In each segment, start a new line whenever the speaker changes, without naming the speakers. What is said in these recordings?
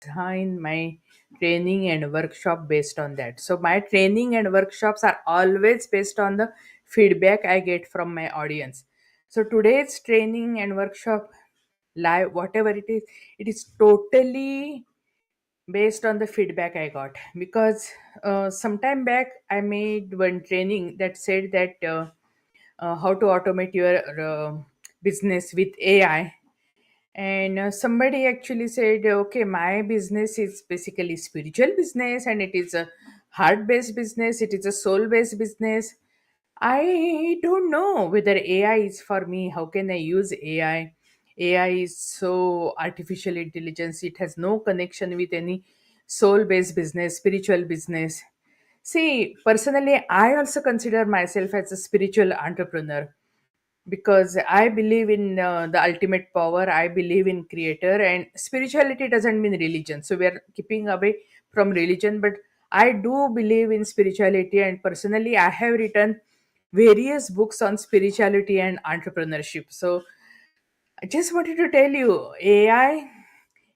design my training and workshop based on that. So my training and workshops are always based on the feedback I get from my audience. So today's training and workshop, live, whatever it is totally based on the feedback I got. Because some time back I made one training that said that how to automate your business with AI. And somebody actually said, okay, my business is basically spiritual business, and it is a heart based business, it is a soul based business. I don't know whether AI is for me. How can I use AI? AI is so artificial intelligence, it has no connection with any soul based business, spiritual business. See, personally, I also consider myself as a spiritual entrepreneur because I believe in the ultimate power. I believe in creator, and spirituality doesn't mean religion. So we are keeping away from religion, but I do believe in spirituality, and personally, I have written various books on spirituality and entrepreneurship. So I just wanted to tell you, AI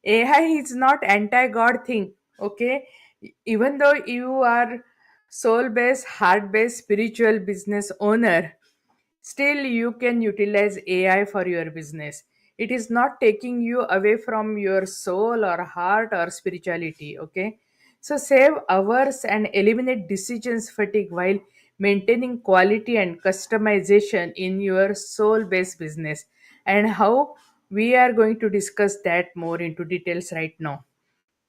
is not anti-God thing. Okay, even though you are soul-based, heart-based, spiritual business owner, still you can utilize AI for your business. It is not taking you away from your soul or heart or spirituality. Okay, so save hours and eliminate decisions fatigue while maintaining quality and customization in your soul based business. And how we are going to discuss that more into details right now.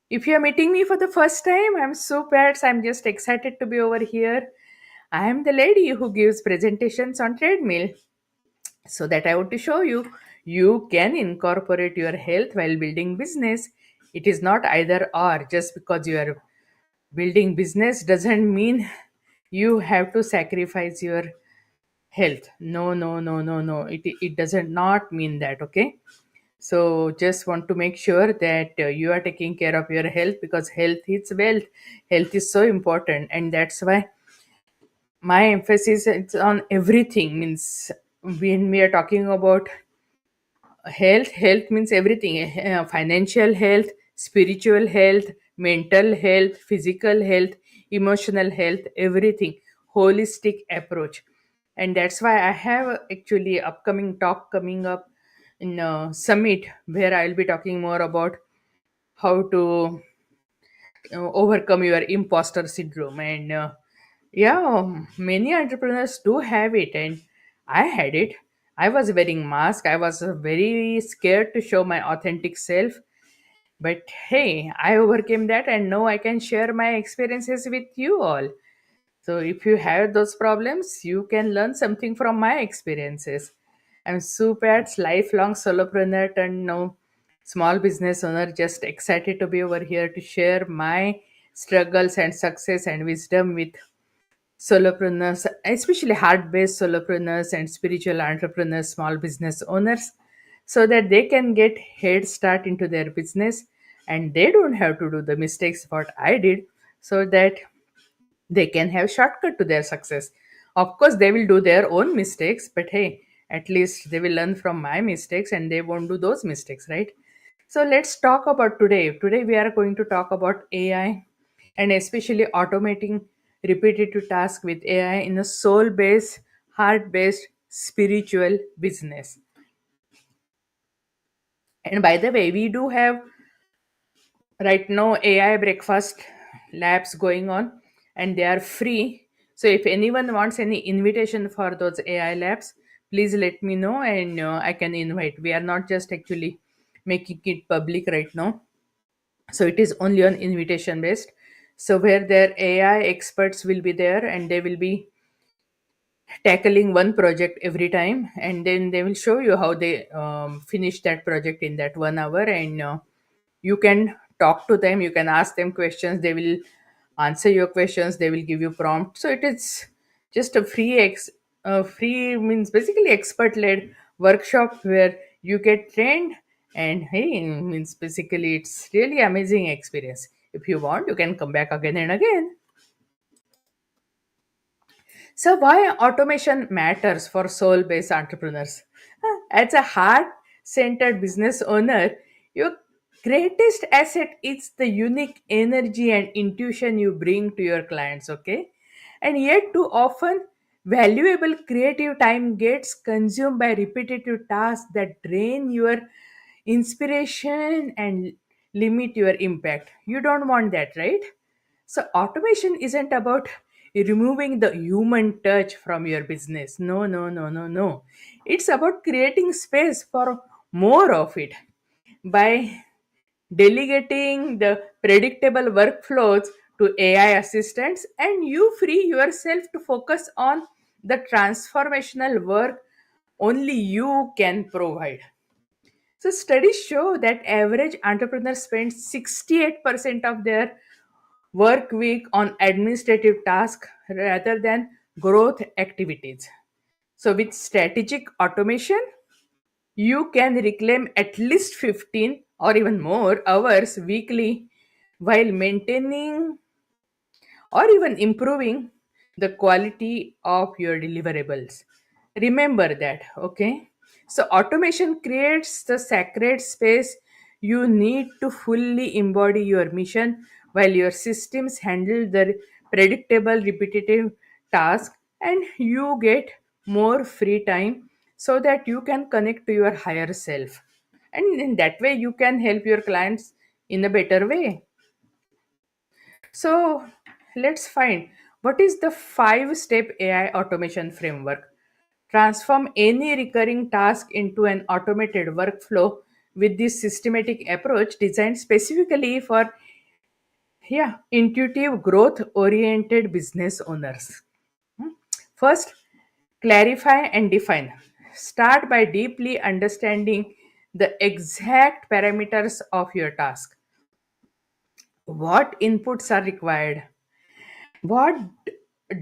If you are meeting me for the first time, I'm super. I'm just excited to be over here. I am the lady who gives presentations on treadmill. So that I want to show you, you can incorporate your health while building business. It is not either or. Just because you are building business doesn't mean you have to sacrifice your health. No, no, no, no, no. It doesn't not mean that. Okay, so just want to make sure that you are taking care of your health, because health is wealth. Health is so important, and that's why my emphasis is on everything. Means when we are talking about health means everything. Financial health, spiritual health, mental health, physical health, emotional health, everything. Holistic approach. And that's why I have actually upcoming talk coming up in summit, where I'll be talking more about how to overcome your imposter syndrome. And yeah, many entrepreneurs do have it, and I had it. I was wearing mask, I was very scared to show my authentic self, but hey, I overcame that, and now I can share my experiences with you all. So if you have those problems, you can learn something from my experiences. I'm Supat's lifelong solopreneur turned now small business owner, just excited to be over here to share my struggles and success and wisdom with solopreneurs, especially heart-based solopreneurs and spiritual entrepreneurs, small business owners, so that they can get head start into their business, and they don't have to do the mistakes what I did, so that they can have shortcut to their success. Of course they will do their own mistakes, but hey, at least they will learn from my mistakes and they won't do those mistakes, right? So let's talk about today we are going to talk about AI, and especially automating repetitive tasks with AI in a soul based, heart based, spiritual business. And by the way, we do have right now AI breakfast labs going on, and they are free. So if anyone wants any invitation for those AI labs, please let me know, and I can invite. We are not just actually making it public right now, so it is only on invitation based. So where their AI experts will be there, and they will be tackling one project every time, and then they will show you how they finish that project in that 1 hour. And you can talk to them, you can ask them questions, they will answer your questions, they will give you prompt. So it is just a free means basically expert led workshop where you get trained. And hey, means basically it's really amazing experience. If you want, you can come back again and again. So, why automation matters for soul based entrepreneurs? As a heart centered business owner, you greatest asset is the unique energy and intuition you bring to your clients, okay? And yet, too often, valuable creative time gets consumed by repetitive tasks that drain your inspiration and limit your impact. You don't want that, right? So, automation isn't about removing the human touch from your business. No, no, no, no, no. It's about creating space for more of it by delegating the predictable workflows to AI assistants, and you free yourself to focus on the transformational work only you can provide. So studies show that average entrepreneurs spend 68% of their work week on administrative tasks rather than growth activities. So with strategic automation, you can reclaim at least 15 or even more hours weekly while maintaining or even improving the quality of your deliverables. Remember that, okay? So, automation creates the sacred space you need to fully embody your mission while your systems handle the predictable, repetitive task, and you get more free time so that you can connect to your higher self. And in that way, you can help your clients in a better way. So let's find what is the five-step AI automation framework. Transform any recurring task into an automated workflow with this systematic approach designed specifically for intuitive growth oriented business owners. Hmm. First, clarify and define. Start by deeply understanding the exact parameters of your task. What inputs are required? What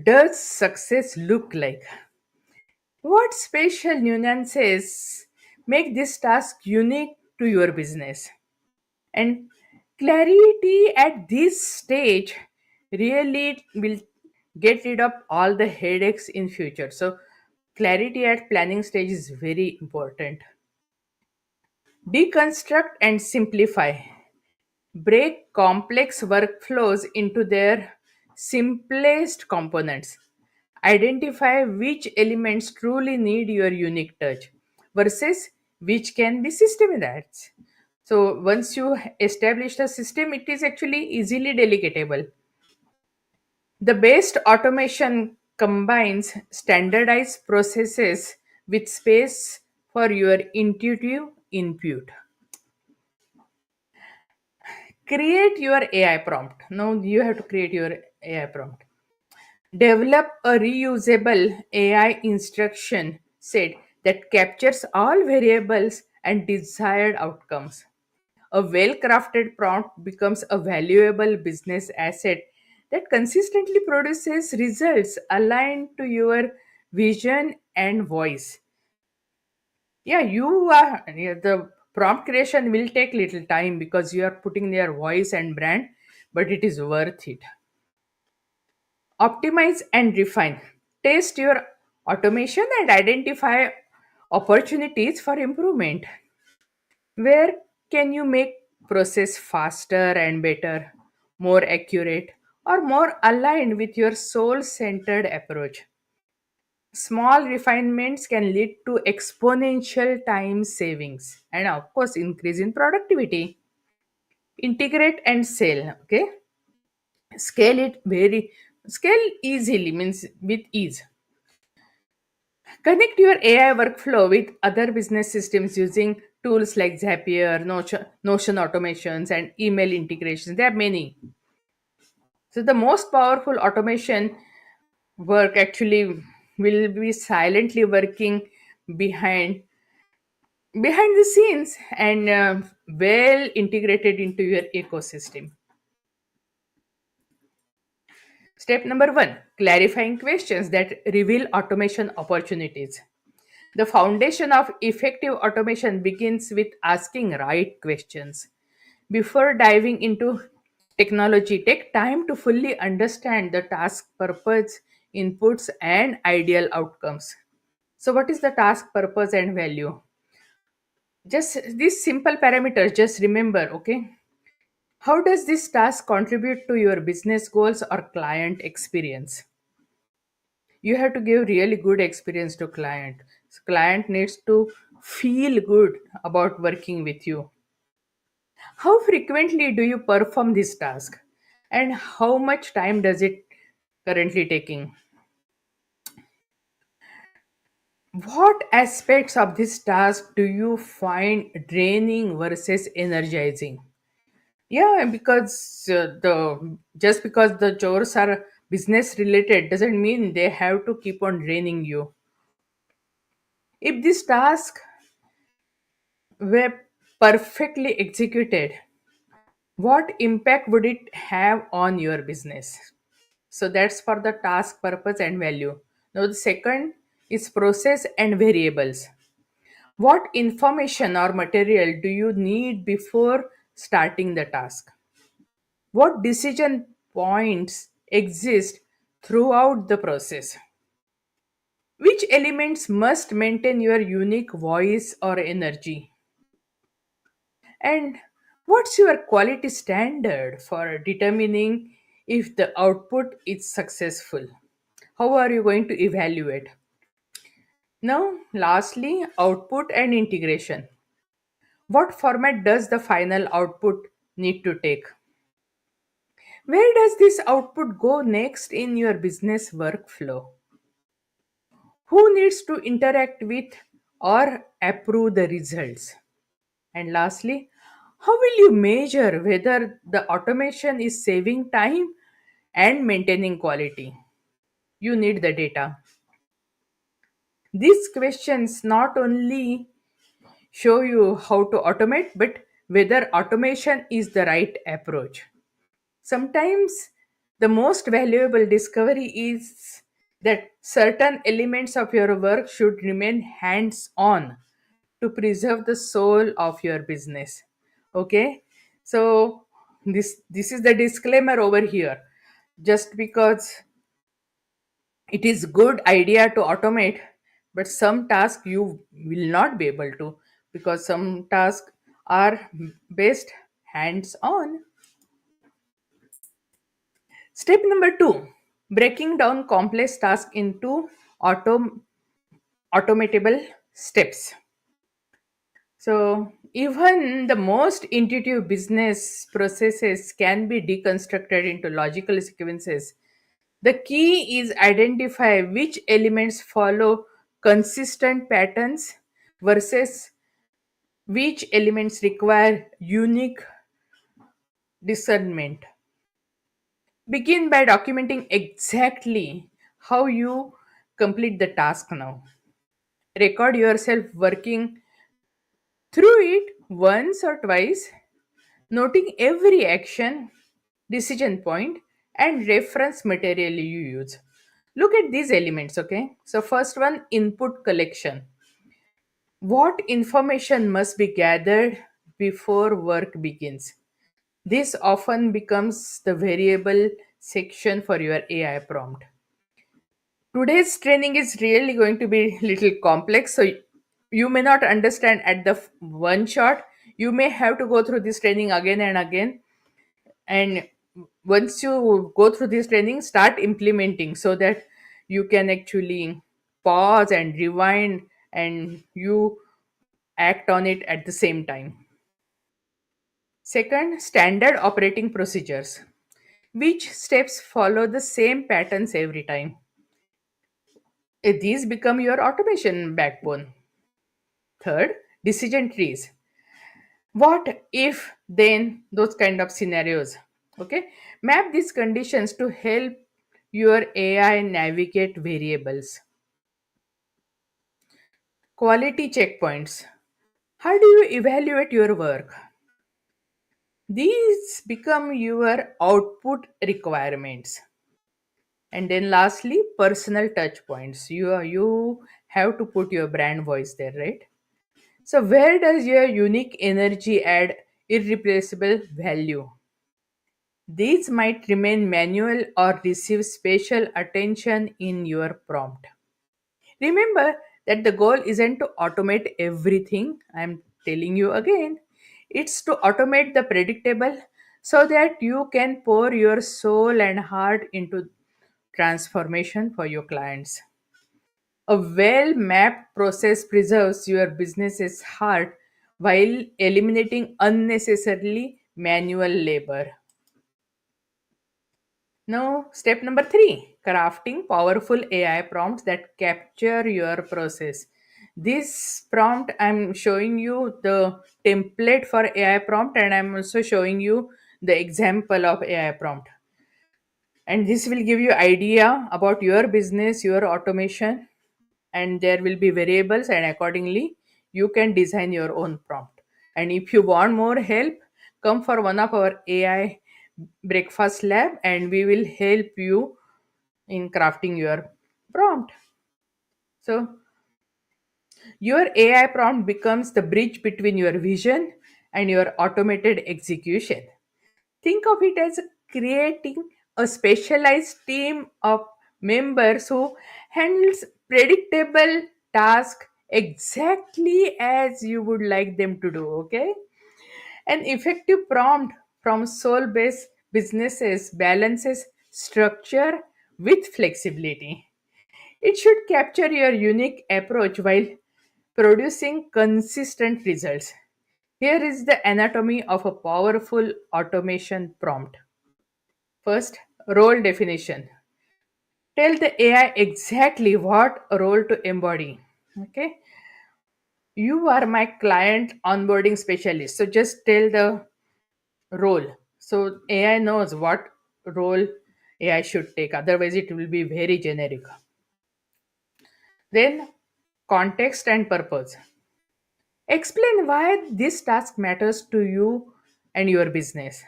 does success look like? What special nuances make this task unique to your business? And clarity at this stage really will get rid of all the headaches in future. So clarity at planning stage is very important. Deconstruct and simplify. Break complex workflows into their simplest components. Identify which elements truly need your unique touch versus which can be systemized. So once you establish the system, it is actually easily delegatable. The best automation combines standardized processes with space for your intuitive input. Create your AI prompt. Now you have to create your AI prompt. Develop a reusable AI instruction set that captures all variables and desired outcomes. A well crafted prompt becomes a valuable business asset that consistently produces results aligned to your vision and voice. The prompt creation will take little time because you are putting their voice and brand, but it is worth it. Optimize and refine. Test your automation and identify opportunities for improvement. Where can you make process faster and better, more accurate, or more aligned with your soul-centered approach? Small refinements can lead to exponential time savings and of course increase in productivity. Integrate and sell, okay? Scale it very scale easily means with ease. Connect your AI workflow with other business systems using tools like Zapier, Notion automations, and email integrations. There are many. So, the most powerful automation work actually will be silently working behind behind the scenes and well integrated into your ecosystem. Step number one, clarifying questions that reveal automation opportunities. The foundation of effective automation begins with asking right questions. Before diving into technology, take time to fully understand the task purpose, inputs, and ideal outcomes. So, what is the task purpose and value? Just these simple parameters, just remember, okay? How does this task contribute to your business goals or client experience? You have to give really good experience to client. So client needs to feel good about working with you. How frequently do you perform this task? And how much time does it currently taking? What aspects of this task do you find draining versus energizing? Yeah, because the just because the chores are business related doesn't mean they have to keep on draining you. If this task were perfectly executed, what impact would it have on your business? So that's for the task purpose and value. Now the second is process and variables. What information or material do you need before starting the task? What decision points exist throughout the process? Which elements must maintain your unique voice or energy? And what's your quality standard for determining if the output is successful? How are you going to evaluate? Now, lastly, output and integration. What format does the final output need to take? Where does this output go next in your business workflow? Who needs to interact with or approve the results? And lastly, how will you measure whether the automation is saving time and maintaining quality? You need the data. These questions not only show you how to automate, but whether automation is the right approach. Sometimes the most valuable discovery is that certain elements of your work should remain hands on to preserve the soul of your business. Okay? So this is the disclaimer over here. Just because it is good idea to automate, but some tasks you will not be able to, because some tasks are based hands on. Step number 2, breaking down complex tasks into automatable steps. So, even the most intuitive business processes can be deconstructed into logical sequences. The key is identify which elements follow consistent patterns versus which elements require unique discernment. Begin by documenting exactly how you complete the task now. Record yourself working through it once or twice, noting every action, decision point, and reference material you use. Look at these elements, okay? So, first one, input collection. What information must be gathered before work begins? This often becomes the variable section for your AI prompt. Today's training is really going to be little complex, so you may not understand at the one shot. You may have to go through this training again and again, and once you go through this training, start implementing so that you can actually pause and rewind and you act on it at the same time. Second, standard operating procedures. Which steps follow the same patterns every time? These become your automation backbone. Third, decision trees. What if then those kind of scenarios? Okay, map these conditions to help your AI navigate variables. Quality checkpoints. How do you evaluate your work? These become your output requirements. And then lastly, personal touch points. You have to put your brand voice there, right? So where does your unique energy add irreplaceable value? These might remain manual or receive special attention in your prompt. Remember that the goal isn't to automate everything. I'm telling you again. It's to automate the predictable so that you can pour your soul and heart into transformation for your clients. A well mapped process preserves your business's heart while eliminating unnecessarily manual labor. Now, step number three, crafting powerful AI prompts that capture your process. This prompt, I'm showing you the template for AI prompt, and I'm also showing you the example of AI prompt. And this will give you idea about your business, your automation, and there will be variables, and accordingly you can design your own prompt. And if you want more help, come for one of our AI breakfast lab, and we will help you in crafting your prompt. So your AI prompt becomes the bridge between your vision and your automated execution. Think of it as creating a specialized team of members who handles predictable tasks exactly as you would like them to do. Okay, an effective prompt from soul-based businesses balances structure with flexibility. It should capture your unique approach while producing consistent results. Here is the anatomy of a powerful automation prompt. First, role definition. Tell the AI exactly what role to embody. Okay. You are my client onboarding specialist. So just tell the role. So AI knows what role AI should take. Otherwise, it will be very generic. Then, context and purpose. Explain why this task matters to you and your business.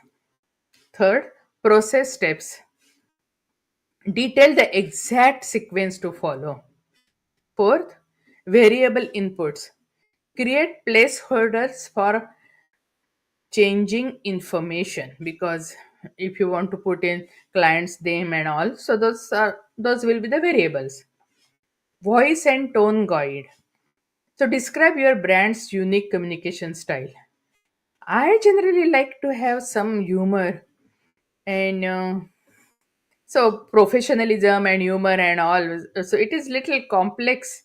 Third, process steps. Detail the exact sequence to follow. Fourth, variable inputs. Create placeholders for changing information, because if you want to put in client's name and all, so those will be the variables. Voice and tone guide. So describe your brand's unique communication style. I generally like to have some humor, and so professionalism and humor and all. So it is little complex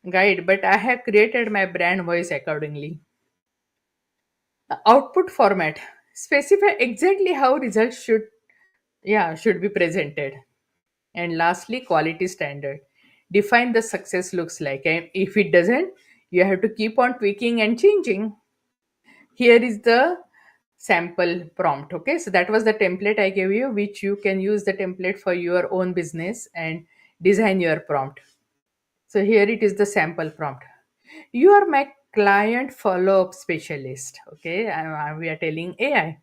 guide, but I have created my brand voice accordingly. Output format. Specify exactly how results should be presented. And lastly, quality standard. Define the success looks like, and if it doesn't, you have to keep on tweaking and changing. Here is the sample prompt. Okay, so that was the template I gave you, which you can use the template for your own business and design your prompt. So here it is, the sample prompt. You are my client follow-up specialist. Okay, we are telling AI,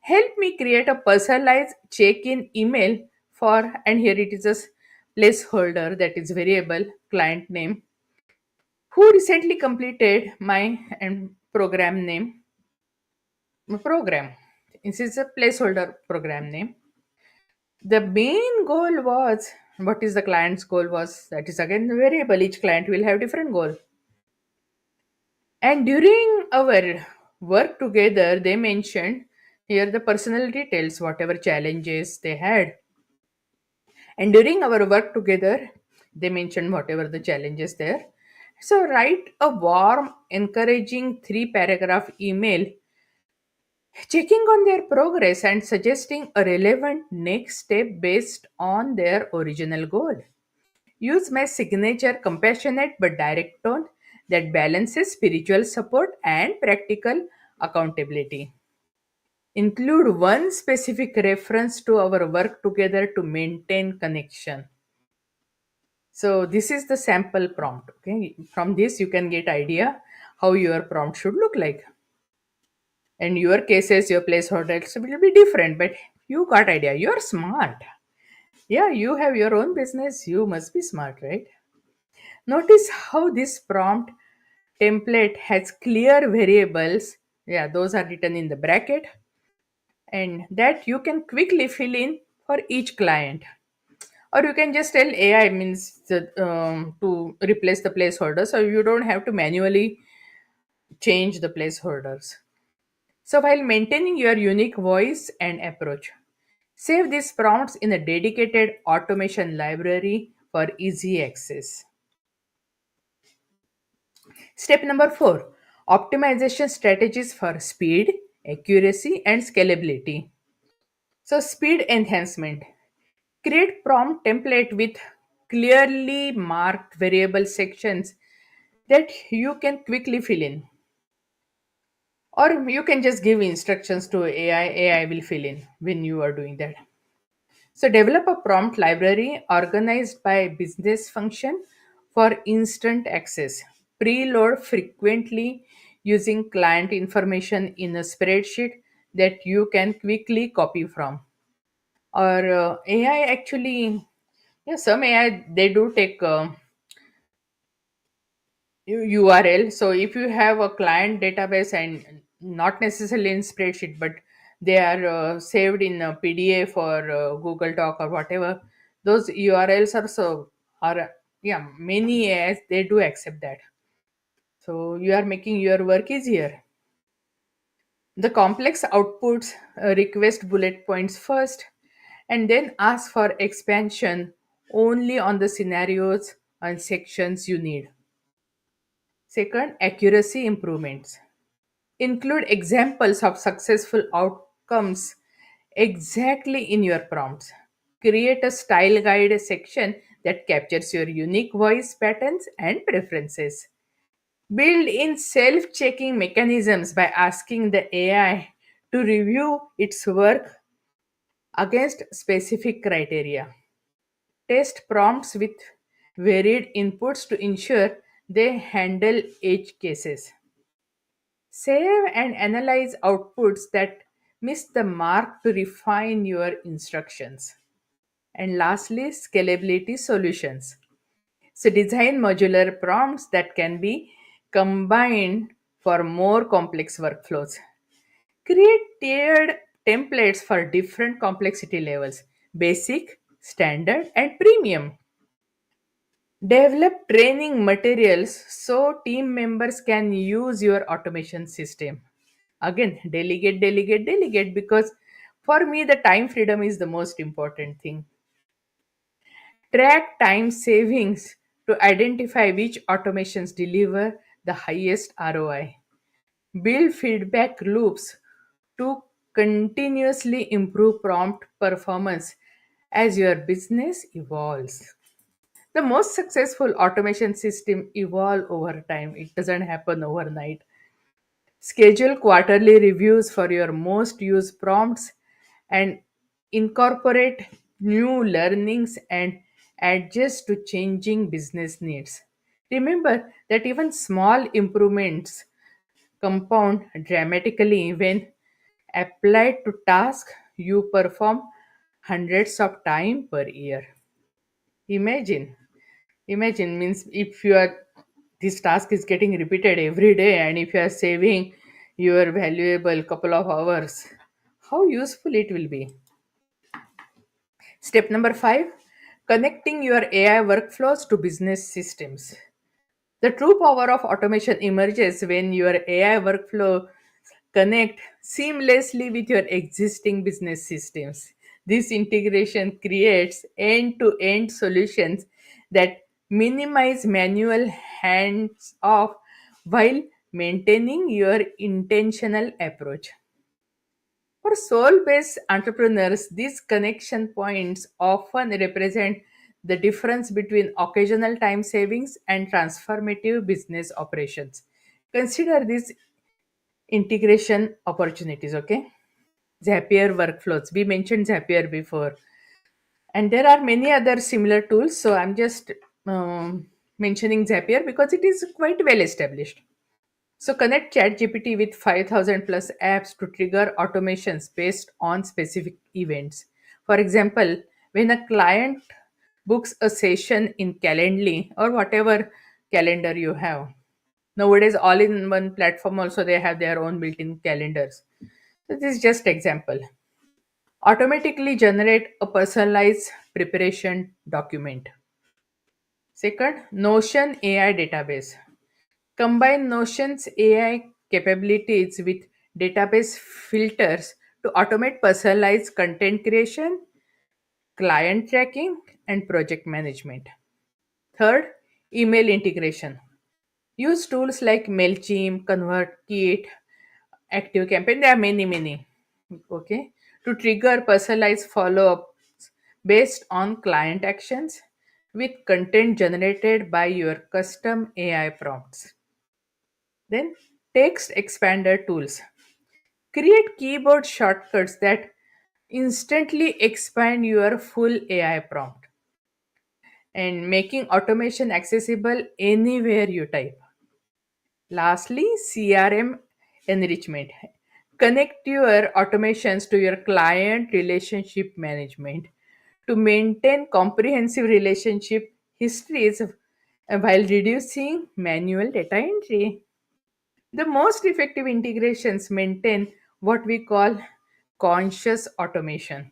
help me create a personalized check-in email for, and here it is a placeholder, that is variable client name, who recently completed my and program name, program. This is a placeholder program name. The main goal was, what is the client's goal was, that is again the variable. Each client will have different goal. And during our work together, they mentioned here the personal details, whatever challenges they had. And during our work together, they mentioned whatever the challenges there. So write a warm, encouraging 3 paragraph email checking on their progress and suggesting a relevant next step based on their original goal. Use my signature compassionate but direct tone that balances spiritual support and practical accountability. Include one specific reference to our work together to maintain connection. So this is the sample prompt. Okay, from this you can get idea how your prompt should look like. In your cases, your placeholders will be different, but you got idea. You're smart. Yeah, you have your own business. You must be smart, right? Notice how this prompt template has clear variables. Yeah, those are written in the bracket, and that you can quickly fill in for each client. Or you can just tell AI means to replace the placeholder, so you don't have to manually change the placeholders. So while maintaining your unique voice and approach, save these prompts in a dedicated automation library for easy access. Step number 4, optimization strategies for speed, accuracy, and scalability. So, speed enhancement. Create prompt template with clearly marked variable sections that you can quickly fill in. Or you can just give instructions to AI, AI will fill in when you are doing that. So, develop a prompt library organized by business function for instant access. Preload frequently using client information in a spreadsheet that you can quickly copy from. Or AI actually, yeah, some AI they do take URL. So if you have a client database and not necessarily in spreadsheet, but they are saved in a PDF or Google Doc or whatever, those URLs are yeah, many AIs they do accept that. So you are making your work easier. The complex outputs request bullet points first and then ask for expansion only on the scenarios and sections you need. Second, accuracy improvements. Include examples of successful outcomes exactly in your prompts. Create a style guide section that captures your unique voice patterns and preferences. Build in self checking mechanisms by asking the AI to review its work against specific criteria. Test prompts with varied inputs to ensure they handle edge cases. Save and analyze outputs that miss the mark to refine your instructions. And lastly, scalability solutions. So, design modular prompts that can be combined for more complex workflows. Create tiered templates for different complexity levels: basic, standard, and premium. Develop training materials so team members can use your automation system. Again, delegate, delegate, delegate, because for me, the time freedom is the most important thing. Track time savings to identify which automations deliver the highest ROI. Build feedback loops to continuously improve prompt performance as your business evolves. The most successful automation system evolve over time. It doesn't happen overnight. Schedule quarterly reviews for your most used prompts and incorporate new learnings and adjust to changing business needs. Remember that even small improvements compound dramatically when applied to tasks you perform hundreds of times per year. Imagine, imagine means if you are this task is getting repeated every day and if you are saving your valuable couple of hours, how useful it will be. Step number 5, connecting your AI workflows to business systems. The true power of automation emerges when your AI workflow connect seamlessly with your existing business systems. This integration creates end-to-end solutions that minimize manual hands off while maintaining your intentional approach. For soul based entrepreneurs, these connection points often represent the difference between occasional time savings and transformative business operations. Consider these integration opportunities, okay? Zapier workflows. We mentioned Zapier before, and there are many other similar tools. So I'm just mentioning Zapier because it is quite well established. So connect ChatGPT with 5,000 plus apps to trigger automations based on specific events. For example, when a client books a session in Calendly or whatever calendar you have. Nowadays, all in one platform also they have their own built-in calendars. So this is just example. Automatically generate a personalized preparation document. Second, Notion AI database. Combine Notion's AI capabilities with database filters to automate personalized content creation, client tracking, and project management. Third, email integration. Use tools like MailChimp, ConvertKit, ActiveCampaign. There are many. Okay. To trigger personalized follow-ups based on client actions with content generated by your custom AI prompts. Then text expander tools. Create keyboard shortcuts that instantly expand your full AI prompt and making automation accessible anywhere you type. Lastly, CRM enrichment. Connect your automations to your client relationship management to maintain comprehensive relationship histories while reducing manual data entry. The most effective integrations maintain what we call conscious automation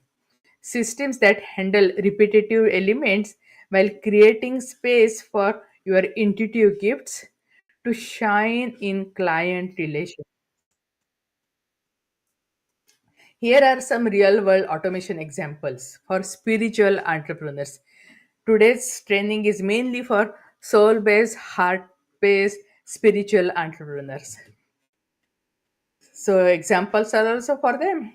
systems that handle repetitive elements while creating space for your intuitive gifts to shine in client relations. Here are some real world automation examples for spiritual entrepreneurs. Today's training is mainly for soul based, heart based spiritual entrepreneurs. So, examples are also for them.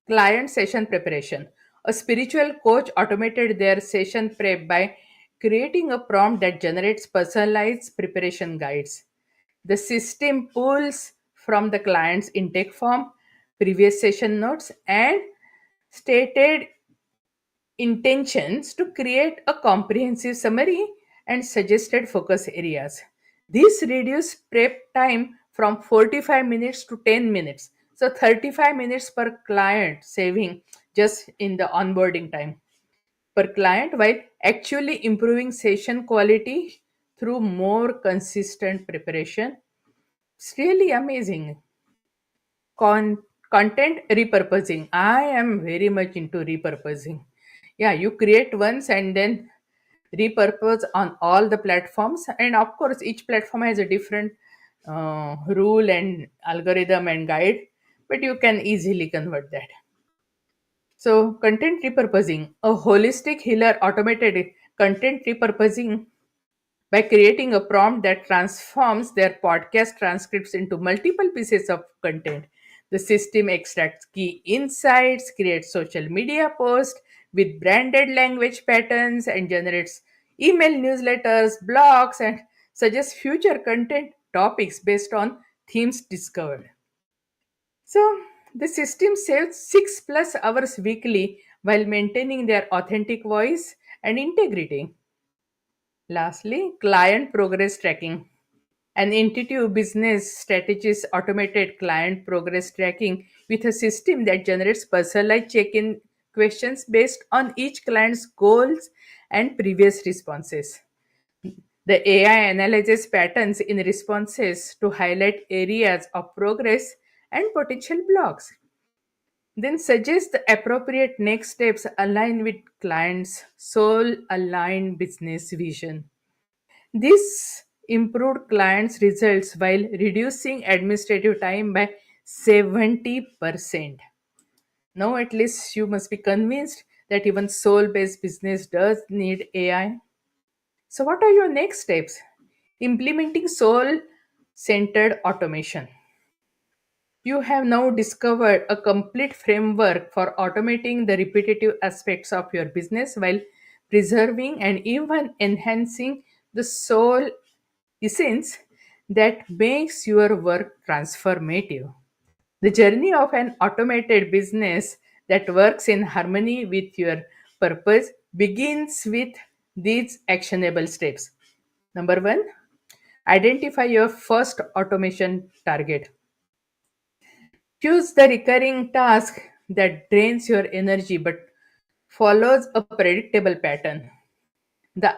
Client session preparation. A spiritual coach automated their session prep by creating a prompt that generates personalized preparation guides. The system pulls from the client's intake form, previous session notes, and stated intentions to create a comprehensive summary and suggested focus areas. This reduced prep time from 45 minutes to 10 minutes. So 35 minutes per client saving just in the onboarding time per client while actually improving session quality through more consistent preparation. It's really amazing. Content repurposing. I am very much into repurposing. Yeah, you create once and then repurpose on all the platforms. And of course, each platform has a different rule and algorithm and guide, but you can easily convert that. So, content repurposing, a holistic healer automated content repurposing by creating a prompt that transforms their podcast transcripts into multiple pieces of content. The system extracts key insights, creates social media posts with branded language patterns, and generates email newsletters, blogs, and suggests future content topics based on themes discovered. So, the system saves 6 plus hours weekly while maintaining their authentic voice and integrity. Lastly, client progress tracking. An intuitive business strategist automated client progress tracking with a system that generates personalized check in questions based on each client's goals and previous responses. The AI analyzes patterns in responses to highlight areas of progress and potential blocks, then suggest the appropriate next steps aligned with client's soul aligned business vision. This improved clients' results while reducing administrative time by 70%. Now, at least you must be convinced that even soul based business does need AI. So, what are your next steps? Implementing soul centered automation. You have now discovered a complete framework for automating the repetitive aspects of your business while preserving and even enhancing the soul essence that makes your work transformative. The journey of an automated business that works in harmony with your purpose begins with these actionable steps. Number one, identify your first automation target. Choose the recurring task that drains your energy but follows a predictable pattern. The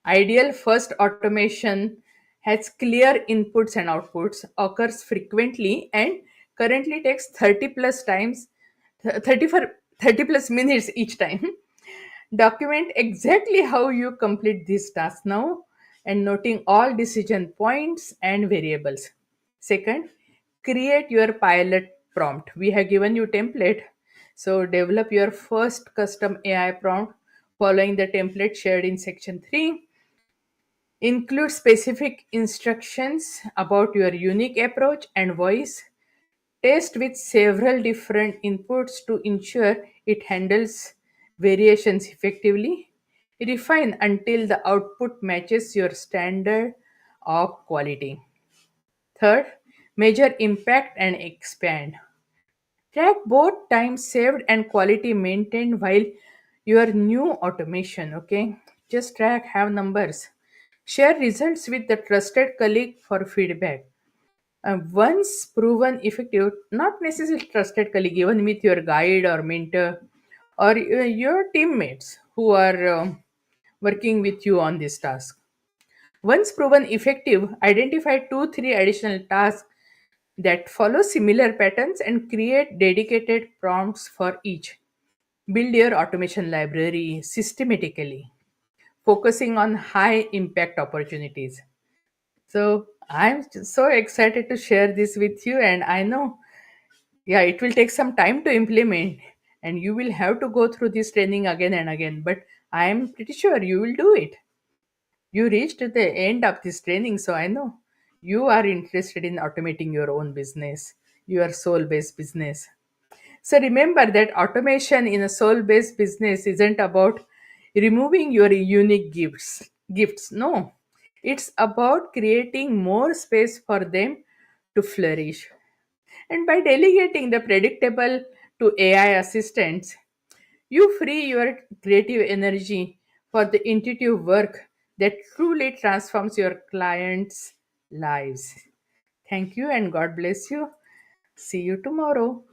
ideal first automation has clear inputs and outputs, occurs frequently, and currently takes 30 plus times, 30 for 30 plus minutes each time. Document exactly how you complete this task now. and noting all decision points and variables. Second, create your pilot prompt. We have given you template. So develop your first custom AI prompt following the template shared in section 3. Include specific instructions about your unique approach and voice. Test with several different inputs to ensure it handles variations effectively. Refine until the output matches your standard of quality. Third, measure impact and expand. Track both time saved and quality maintained while your new automation. Okay, just track, have numbers. Share results with the trusted colleague for feedback. Once proven effective, not necessarily trusted colleague, even with your guide or mentor or your teammates who are working with you on this task. Once proven effective, identify 2 3 additional tasks that follow similar patterns and create dedicated prompts for each. Build your automation library systematically, focusing on high impact opportunities. So I'm so excited to share this with you, and I know, yeah, it will take some time to implement, and you will have to go through this training again and again. But I'm pretty sure you will do it. You reached the end of this training, so I know you are interested in automating your own business, your soul based business. So remember that automation in a soul based business isn't about removing your unique gifts. No, it's about creating more space for them to flourish. And by delegating the predictable to AI assistants, you free your creative energy for the intuitive work that truly transforms your clients' lives. Thank you and God bless you. See you tomorrow.